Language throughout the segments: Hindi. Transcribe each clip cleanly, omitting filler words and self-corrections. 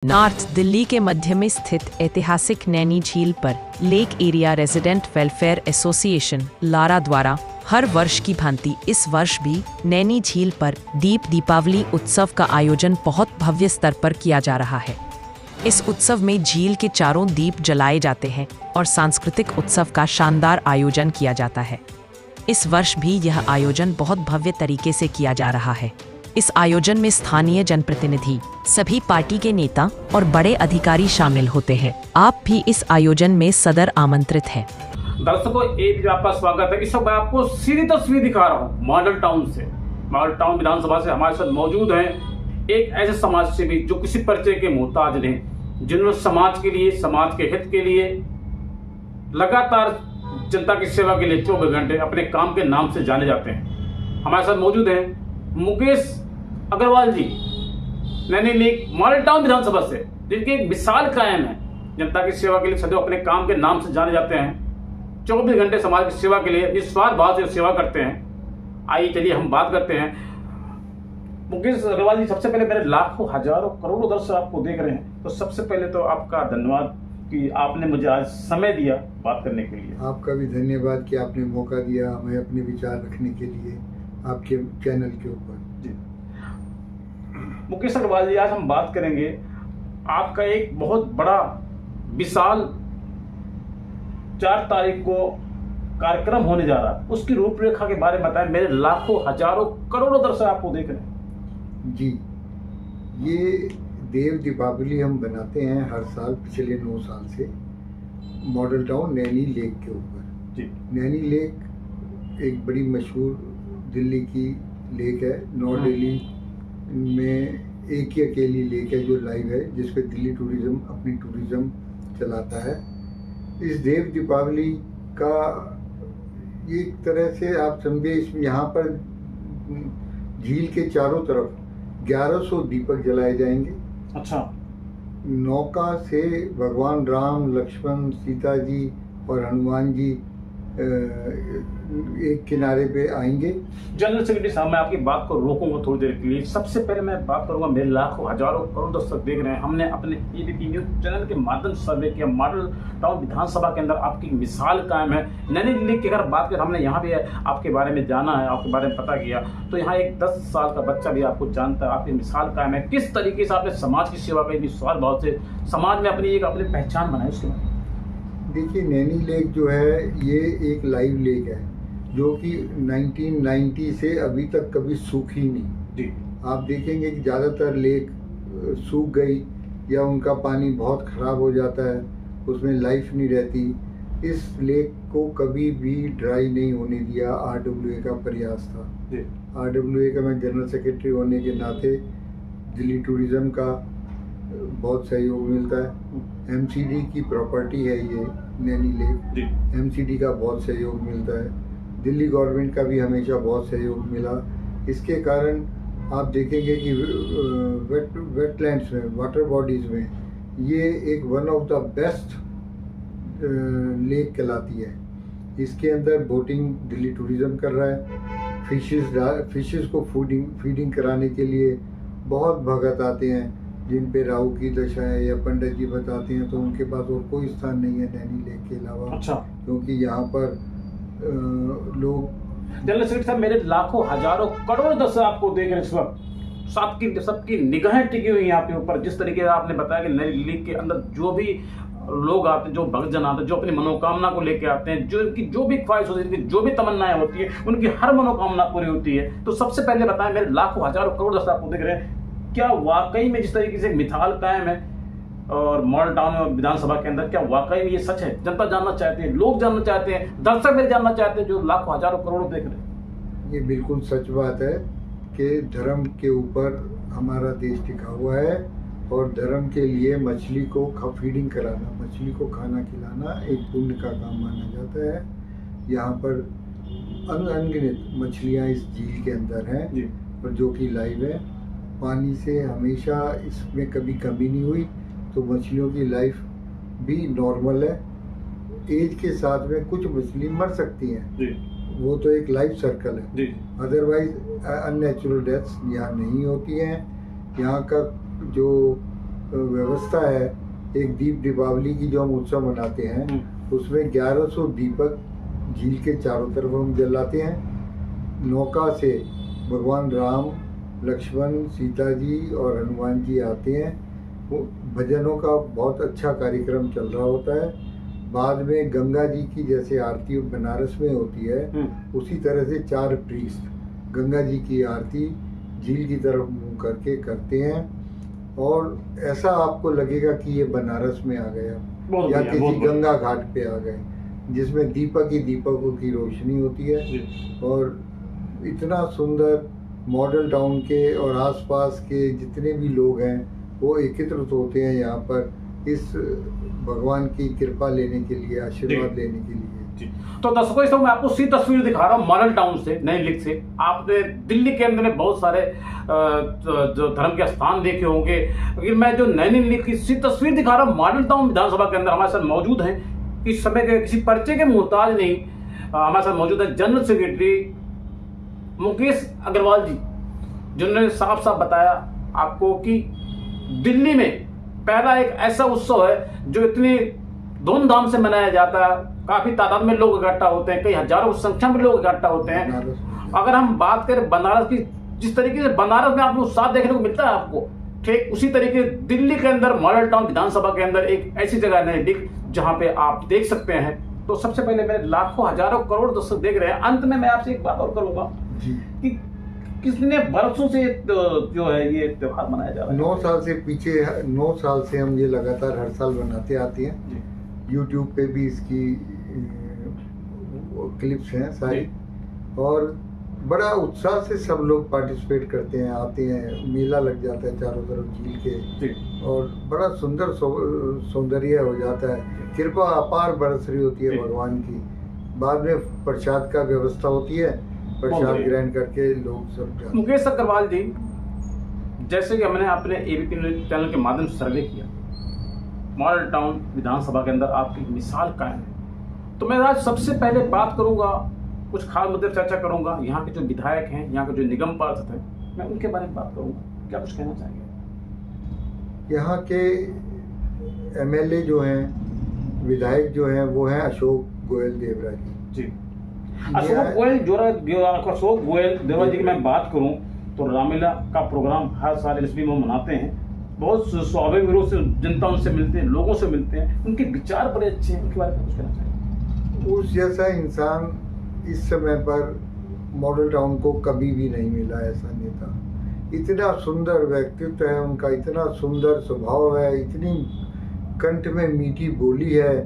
नॉर्थ दिल्ली के मध्य में स्थित ऐतिहासिक नैनी झील पर lake area resident welfare association Lara द्वारा हर वर्ष की भांति इस वर्ष भी नैनी झील पर दीपावली उत्सव का आयोजन बहुत भव्य स्तर पर किया जा रहा है। इस उत्सव में झील के चारों दीप जलाए जाते हैं और सांस्कृतिक उत्सव का शानदार आयोजन किया जाता है। इस वर्ष भी यह आयोजन बहुत भव्य तरीके से किया जा रहा है। इस आयोजन में स्थानीय जनप्रतिनिधि, सभी पार्टी के नेता और बड़े अधिकारी शामिल होते हैं। आप भी इस आयोजन में सदर आमंत्रित हैं। दर्शकों, एक आपका स्वागत है। इस वक्त मैं आपको सीधी तस्वीर दिखा रहा हूँ मॉडल टाउन से। मॉडल टाउन विधानसभा से हमारे साथ मौजूद हैं एक ऐसे समाज सेवी जो किसी परिचय के मोहताज नहीं, जिन्होंने समाज के लिए, समाज के हित के लिए लगातार जनता की सेवा के लिए 24 घंटे अपने काम के नाम से जाने जाते हैं। हमारे साथ मौजूद हैं मुकेश अग्रवाल जी, नैनी लेक मॉडल टाउन विधानसभा से, जिनकी एक मिसाल कायम है। जनता की सेवा के लिए सदैव अपने काम के नाम से जाने जाते हैं। 24 घंटे समाज की सेवा के लिए निस्वार्थ भाव से सेवा करते हैं। आइए चलिए हम बात करते हैं। मुकेश अग्रवाल जी, सबसे पहले मेरे लाखों हजारों करोड़ों दर्शक आपको देख रहे हैं, तो सबसे पहले तो आपका धन्यवाद कि आपने मुझे आज समय दिया बात करने के लिए। आपका भी धन्यवाद कि आपने मौका दिया हमें अपने विचार रखने के लिए आपके चैनल के ऊपर। जी मुकेश अग्रवाल जी, आज हम बात करेंगे आपका एक बहुत बड़ा विशाल 4 तारीख को कार्यक्रम होने जा रहा है, उसकी रूपरेखा के बारे में बताएं। मेरे लाखों हजारों करोड़ों दर्शक आपको देख रहे हैं। जी, ये देव दीपावली हम बनाते हैं हर साल पिछले 9 साल से मॉडल टाउन नैनी लेक के ऊपर। जी, नैनी लेक एक बड़ी मशहूर दिल्ली की लेक है। नॉर्थ दिल्ली में एक ही अकेली लेक है जो लाइव है, जिस पे दिल्ली टूरिज्म अपनी टूरिज्म चलाता है। इस देव दीपावली का एक तरह से आप समझे, इसमें यहाँ पर झील के चारों तरफ 1100 दीपक जलाए जाएंगे। अच्छा। नौका से भगवान राम, लक्ष्मण, सीता जी और हनुमान जी एक किनारे पे आएंगे। जनरल सेक्रेटरी साहब, मैं आपकी बात को रोकूंगा थोड़ी देर के लिए। सबसे पहले मैं बात करूंगा, मेरे लाखों हजारों करोड़ दर्शक देख रहे हैं। हमने अपने एबीपी न्यूज चैनल के माध्यम से सर्वे किया। मॉडल टाउन विधानसभा के अंदर आपकी मिसाल कायम है। नैनी लेक की अगर बात करें, हमने यहाँ भी आपके बारे में जाना है, आपके बारे में पता किया, तो यहाँ एक 10 साल का बच्चा भी आपको जानता है। आपकी मिसाल कायम है। किस तरीके से आपने समाज की सेवा की, निस्वार्थ भाव से समाज में अपनी पहचान बनाई, उसके बाद। देखिए, नैनी लेक जो है ये एक लाइव लेक है जो कि 1990 से अभी तक कभी सूखी नहीं। जी, आप देखेंगे कि ज़्यादातर लेक सूख गई या उनका पानी बहुत ख़राब हो जाता है, उसमें लाइफ नहीं रहती। इस लेक को कभी भी ड्राई नहीं होने दिया। RWA का प्रयास था। RWA का, मैं जनरल सेक्रेटरी होने के नाते दिल्ली टूरिज्म का बहुत सहयोग मिलता है। MCD की प्रॉपर्टी है ये नैनी लेक। MCD का बहुत सहयोग मिलता है। दिल्ली गवर्नमेंट का भी हमेशा बहुत सहयोग मिला। इसके कारण आप देखेंगे कि वेटलैंड्स में, वाटर बॉडीज़ में ये एक one of the best lake कहलाती है। इसके अंदर बोटिंग दिल्ली टूरिज्म कर रहा है। फिशेस को फीडिंग कराने के लिए बहुत भगत आते हैं, जिन पे राहु की दशा है या पंडित जी बताते हैं, तो उनके पास और कोई स्थान नहीं है नैनी लेक के अलावा। अच्छा। क्योंकि यहाँ पर लोग, जनरल सेक्रेटरी साहब, मेरे लाखों हजारों करोड़ दर्शक आपको देख रहे हैं इस वक्त। सबकी निगाहें टिकी हुई हैं आपके ऊपर। जिस तरीके से आपने बताया कि नैनी लेक के अंदर जो भी लोग आते हैं, जो भक्तजन आते हैं, जो अपनी मनोकामना को लेके आते हैं, जो इनकी जो भी ख्वाहिश होती है, इनकी जो भी तमन्नाएं होती है, उनकी हर मनोकामना पूरी होती है। तो सबसे पहले बताएं, मेरे लाखों हजारों करोड़ दर्शक आपको देख रहे हैं, क्या वाकई में जिस तरीके से मिसाल कायम है और मॉडल टाउन विधानसभा के अंदर, क्या वाकई में ये सच है? जनता जानना चाहती है, लोग जानना चाहते हैं, दर्शक मेरे जानना चाहते हैं, जो लाखों हजारों करोड़ों देख रहे हैं। ये बिल्कुल सच बात है कि धर्म के ऊपर हमारा देश टिका हुआ है और धर्म के लिए मछली को फीडिंग कराना, मछली को खाना खिलाना एक पुण्य का काम माना जाता है। यहाँ पर अनगिनत मछलियाँ इस झील के अंदर हैं और जो कि लाइव है। पानी से हमेशा इसमें कभी कमी नहीं हुई, तो मछलियों की लाइफ भी नॉर्मल है। एज के साथ में कुछ मछली मर सकती हैं, वो तो एक लाइफ सर्कल है। अदरवाइज अननेचुरल डेथ्स यहाँ नहीं होती हैं। यहाँ का जो व्यवस्था है, एक दीप दीपावली की जो हम उत्सव मनाते हैं, उसमें 1100 दीपक झील के चारों तरफ हम जलाते हैं। नौका से भगवान राम, लक्ष्मण, सीता जी और हनुमान जी आते हैं। वो भजनों का बहुत अच्छा कार्यक्रम चल रहा होता है। बाद में गंगा जी की जैसे आरती बनारस में होती है, उसी तरह से 4 प्रीस्ट गंगा जी की आरती झील की तरफ मुंह करके करते हैं, और ऐसा आपको लगेगा कि ये बनारस में आ गया या किसी गंगा घाट पे आ गए, जिसमें दीपक ही दीपकों की रोशनी होती है। और इतना सुंदर मॉडल टाउन के और आसपास के जितने भी लोग हैं वो एकत्रित होते हैं यहाँ पर इस भगवान की कृपा लेने के लिए, आशीर्वाद लेने के लिए। तो दर्शकों, इस मैं आपको सीधी तस्वीर दिखा रहा हूँ मॉडल टाउन से, नई दिल्ली से। आपने दिल्ली के अंदर में बहुत सारे जो धर्म के स्थान देखे होंगे, लेकिन मैं जो नई दिल्ली की सीधी तस्वीर दिखा रहा हूँ मॉडल टाउन विधानसभा के अंदर हमारे साथ मौजूद हैं। इस समय के किसी परिचय के मोहताज नहीं, हमारे साथ मौजूद है जनरल सेक्रेटरी मुकेश अग्रवाल जी, जिन्होंने साफ साफ बताया आपको कि दिल्ली में पहला एक ऐसा उत्सव है जो इतनी धूमधाम से मनाया जाता है, काफी तादाद में लोग इकट्ठा होते हैं, कई हजारों की संख्या में लोग इकट्ठा होते हैं। अगर हम बात करें बनारस की, जिस तरीके से बनारस में आपको उत्साह देखने को मिलता है आपको, ठीक उसी तरीके दिल्ली के अंदर मॉडल टाउन विधानसभा के अंदर एक ऐसी जगह है नई जहां पे आप देख सकते हैं। तो सबसे पहले मेरे लाखों हजारों करोड़ दर्शक देख रहे हैं। अंत में मैं आपसे एक बात और करूंगा कि कितने बरसों से जो है ये त्योहार मनाया जा रहा है? 9 साल से पीछे, 9 साल से हम ये लगातार हर साल मनाते आते हैं। यूट्यूब पे भी इसकी क्लिप्स हैं सारी, और बड़ा उत्साह से सब लोग पार्टिसिपेट करते हैं, आते हैं, मेला लग जाता है चारों तरफ झील के, और बड़ा सुंदर सौंदर्य हो जाता है। कृपा अपार बरस रही होती है भगवान की। बाद में प्रसाद का व्यवस्था होती है, प्रसाद ग्रहण करके लोग सब। मुकेश अग्रवाल जी, जैसे कि हमने अपने एबीपी न्यूज चैनल के माध्यम से सर्वे किया, मॉडल टाउन विधानसभा के अंदर आपकी मिसाल कायम है। तो मैं आज सबसे पहले बात करूंगा, कुछ खास मुद्दे पर चर्चा करूंगा। यहाँ के जो विधायक हैं, यहाँ के जो निगम पार्षद हैं, मैं उनके बारे में बात करूंगा। क्या कुछ कहना चाहेंगे? यहाँ के एमएलए जो हैं, विधायक जो हैं, वो हैं अशोक गोयल देवरा जी। अशोक गोयल देवरा जी की मैं बात करूं तो रामलीला का प्रोग्राम हर साल एसपी में मनाते हैं। बहुत स्वाभाविक रूप से जनता उनसे मिलते हैं, लोगों से मिलते हैं, उनके विचार बड़े अच्छे हैं। उनके बारे में कुछ कहना चाहिए? उस जैसा इंसान इस समय पर मॉडल टाउन को कभी भी नहीं मिला। ऐसा नेता, इतना सुंदर व्यक्तित्व है उनका, इतना सुंदर स्वभाव है, इतनी कंठ में मीठी बोली है,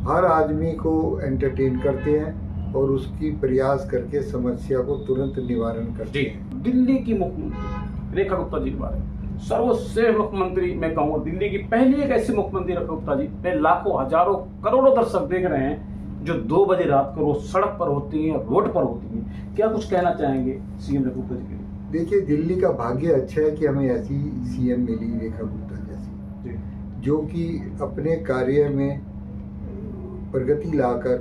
हर आदमी को एंटरटेन करते हैं और उसकी प्रयास करके समस्या को तुरंत निवारण करते हैं। दिल्ली की मुख्यमंत्री रेखा गुप्ता जी के बारे में, सर्वश्रेष्ठ मुख्यमंत्री मैं कहूँगा, दिल्ली की पहली एक ऐसी मुख्यमंत्री रेखा गुप्ता जी पे लाखों हजारों करोड़ों दर्शक देख रहे हैं जो 2 बजे रात को रोज सड़क पर होती हैं, रोड पर होती हैं। क्या कुछ कहना चाहेंगे सीएम रेखा गुप्ता जी के लिए? देखिए, दिल्ली का भाग्य अच्छा है कि हमें ऐसी सीएम मिली रेखा गुप्ता जैसी, जो कि अपने कार्य में प्रगति लाकर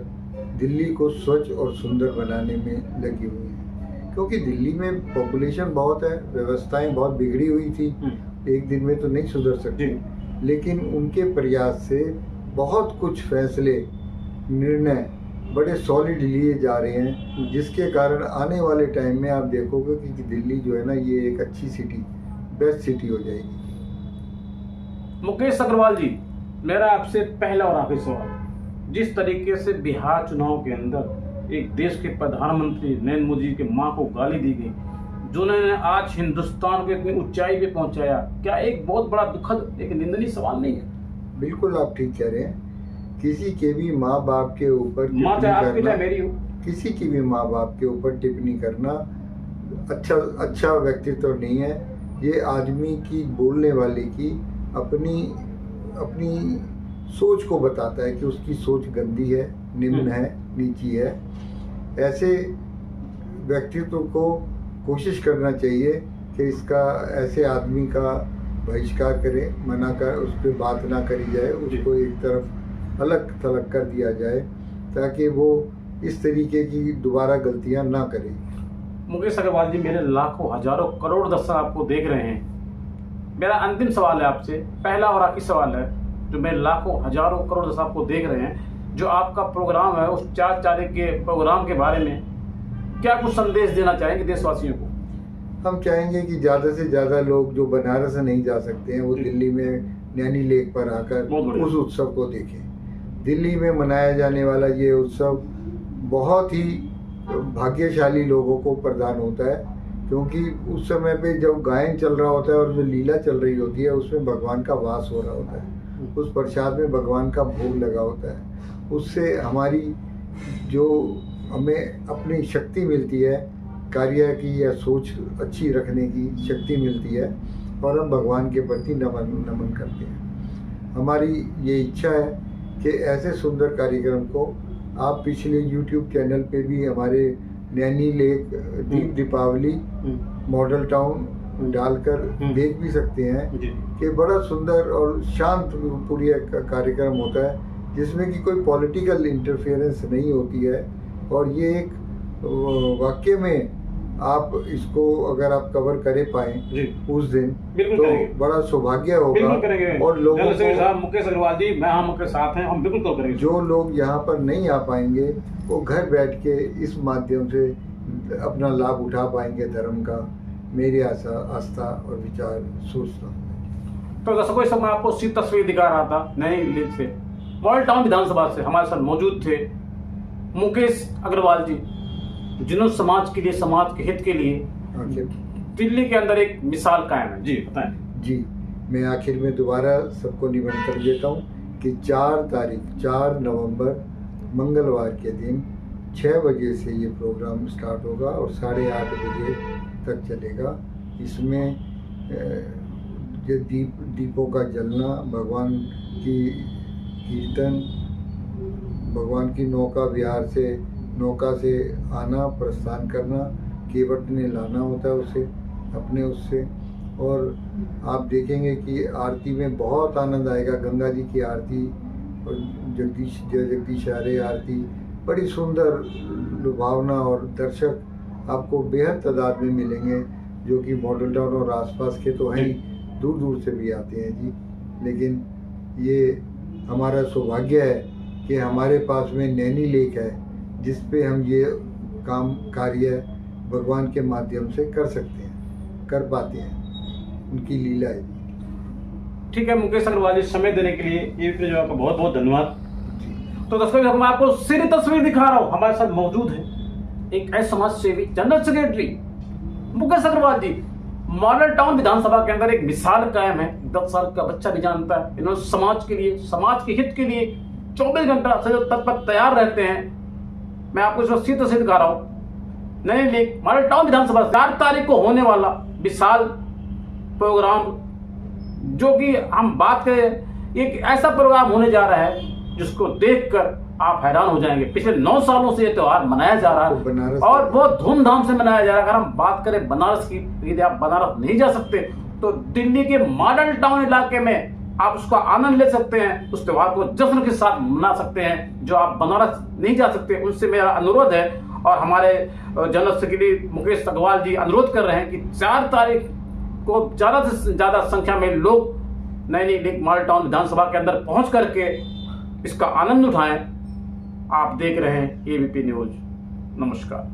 दिल्ली को स्वच्छ और सुंदर बनाने में लगी हुई है। क्योंकि दिल्ली में पॉपुलेशन बहुत है, व्यवस्थाएं बहुत बिगड़ी हुई थी, एक दिन में तो नहीं सुधर सकती, लेकिन उनके प्रयास से बहुत कुछ फैसले, निर्णय बड़े सॉलिड लिए जा रहे हैं, जिसके कारण आने वाले टाइम में आप देखोगे कि दिल्ली जो है ना, ये एक अच्छी सिटी, बेस्ट सिटी हो जाएगी। मुकेश अग्रवाल जी, मेरा आपसे पहला और आखिरी सवाल, जिस तरीके से बिहार चुनाव के अंदर एक देश के प्रधानमंत्री नरेंद्र मोदी की मां को गाली दी गई, जिन्होंने आज हिंदुस्तान को इतनी ऊंचाई पे पहुंचाया, क्या एक बहुत बड़ा दुखद, एक निंदनीय सवाल नहीं है? बिल्कुल, आप ठीक कह रहे हैं। किसी के भी माँ बाप के ऊपर किसी की भी माँ बाप के ऊपर टिप्पणी करना अच्छा व्यक्तित्व नहीं है। ये आदमी की, बोलने वाले की अपनी सोच को बताता है कि उसकी सोच गंदी है, निम्न है, नीची है। ऐसे व्यक्तित्व को कोशिश करना चाहिए कि ऐसे आदमी का बहिष्कार करें, मना कर, उस पर बात ना करी जाए, उसको एक तरफ अलग थलग कर दिया जाए, ताकि वो इस तरीके की दोबारा गलतियां ना करें। मुकेश अग्रवाल जी, मेरे लाखों हजारों करोड़ दर्शक आपको देख रहे हैं, मेरा अंतिम सवाल है आपसे, पहला और आखिरी सवाल है, जो मेरे लाखों हजारों करोड़ दर्शक आपको देख रहे हैं, जो आपका प्रोग्राम है उस 4 तारीख के प्रोग्राम के बारे में क्या कुछ संदेश देना चाहेंगे देशवासियों को? हम चाहेंगे कि ज़्यादा से ज़्यादा लोग जो बनारस नहीं जा सकते हैं वो दिल्ली में नैनी लेक पर आकर उस उत्सव को देखें। दिल्ली में मनाया जाने वाला ये उत्सव बहुत ही भाग्यशाली लोगों को प्रदान होता है, क्योंकि उस समय पे जब गायन चल रहा होता है और जो लीला चल रही होती है उसमें भगवान का वास हो रहा होता है, उस प्रसाद में भगवान का भोग लगा होता है। उससे हमारी जो हमें अपनी शक्ति मिलती है, कार्य की या सोच अच्छी रखने की शक्ति मिलती है और हम भगवान के प्रति नमन करते हैं। हमारी ये इच्छा है कि ऐसे सुंदर कार्यक्रम को आप पिछले YouTube चैनल पे भी हमारे नैनी लेक दीप दीपावली मॉडल टाउन डालकर देख भी सकते हैं कि बड़ा सुंदर और शांत पूरी कार्यक्रम होता है, जिसमें कि कोई पॉलिटिकल इंटरफेरेंस नहीं होती है। और ये एक वाकई में आप इसको अगर आप कवर करे पाए उस दिन तो बड़ा सौभाग्य होगा। और लोगों को मुकेश अग्रवाल जी, मैं हम आपके साथ हैं, हम बिल्कुल करेंगे। जो लोग यहाँ पर नहीं आ पाएंगे वो घर बैठ के इस माध्यम से अपना लाभ उठा पाएंगे धर्म का, मेरी आस्था और विचार सोचता हूँ। तो दर्शकों, इस समय आपको सीधी तस्वीर दिखा रहा था नई लेक से, मॉडल टाउन विधानसभा से हमारे साथ मौजूद थे मुकेश अग्रवाल जी, जिन्होंने समाज के लिए, समाज के हित के लिए दिल्ली के अंदर एक मिसाल कायम है। जी बताएं। जी, मैं आखिर में दोबारा सबको निमंत्रण देता हूँ कि 4 नवंबर मंगलवार के दिन 6 बजे से ये प्रोग्राम स्टार्ट होगा और 8:30 बजे तक चलेगा। इसमें जो दीपों का जलना, भगवान की कीर्तन, भगवान की नौका से आना, प्रस्थान करना, केवट ने लाना होता है उसे अपने उससे। और आप देखेंगे कि आरती में बहुत आनंद आएगा। गंगा जी की आरती और जगदीश हरे आरती बड़ी सुंदर लुभावना, और दर्शक आपको बेहद तादाद में मिलेंगे, जो कि मॉडल टाउन और आसपास के तो हैं ही, दूर दूर से भी आते हैं जी। लेकिन ये हमारा सौभाग्य है कि हमारे पास में नैनी लेक है, जिस पे हम ये कार्य भगवान के माध्यम से कर सकते हैं, कर पाते हैं, उनकी लीला है। ठीक है मुकेश अग्रवाल जी, समय देने के लिए ये जो आपका बहुत बहुत धन्यवाद। तो दर्शकों, मैं आपको सीधी तस्वीर दिखा रहा हूँ, हमारे साथ मौजूद है एक ऐसे समाज सेवी, जनरल सेक्रेटरी मुकेश अग्रवाल जी। मॉडल टाउन विधानसभा के अंदर एक मिसाल कायम है, 10 साल का बच्चा भी जानता है। इन्होंने समाज के लिए, समाज के हित के लिए 24 घंटा से तत्पर तैयार रहते हैं। मैं आपको इसको सीधी तस्वीर दिखा रहा हूँ। नई लेक मॉडल टाउन विधानसभा 4 तारीख को होने वाला विशाल प्रोग्राम, जो कि हम बात करें, एक ऐसा प्रोग्राम होने जा रहा है जिसको देखकर आप हैरान हो जाएंगे। पिछले 9 सालों से ये त्योहार मनाया जा रहा है और बहुत धूमधाम से मनाया जा रहा है। अगर हम बात करें बनारस की, यदि आप बनारस नहीं जा सकते तो दिल्ली के मॉडल टाउन इलाके में आप उसका आनंद ले सकते हैं, उस त्योहार को जश्न के साथ मना सकते हैं। जो आप बनारस नहीं जा सकते उनसे मेरा अनुरोध है, और हमारे जनरल सेक्रेटरी मुकेश अग्रवाल जी अनुरोध कर रहे हैं कि 4 तारीख को ज़्यादा से ज़्यादा संख्या में लोग नैनी लेक मॉडल टाउन विधानसभा के अंदर पहुंच करके इसका आनंद उठाएं। आप देख रहे हैं ABP न्यूज। नमस्कार।